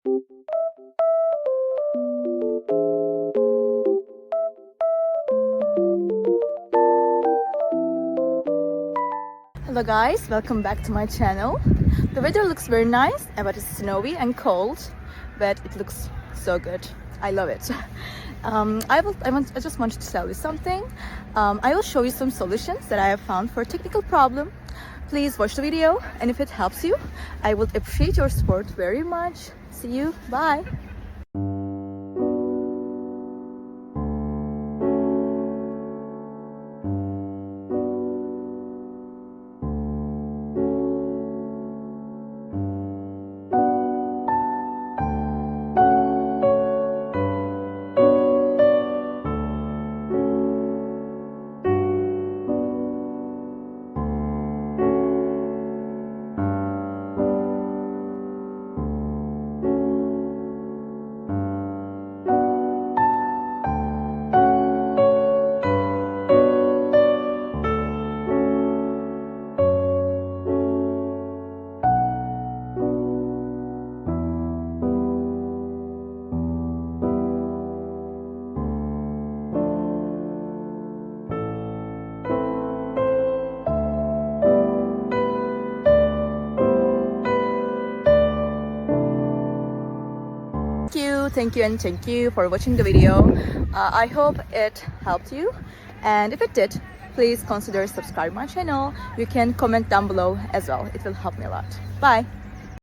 Hello guys, welcome back to my channel. The weather looks very nice, but it's snowy and cold, but it looks so good. I love it. I just wanted to tell you something. I will show you some solutions that I have found for a technical problem. Please watch the video, and if it helps you, I would appreciate your support very much. See you, bye. Thank you for watching the video. I hope it helped you, and if it did, please consider subscribing my channel. You can comment down below as well. It will help me a lot. Bye.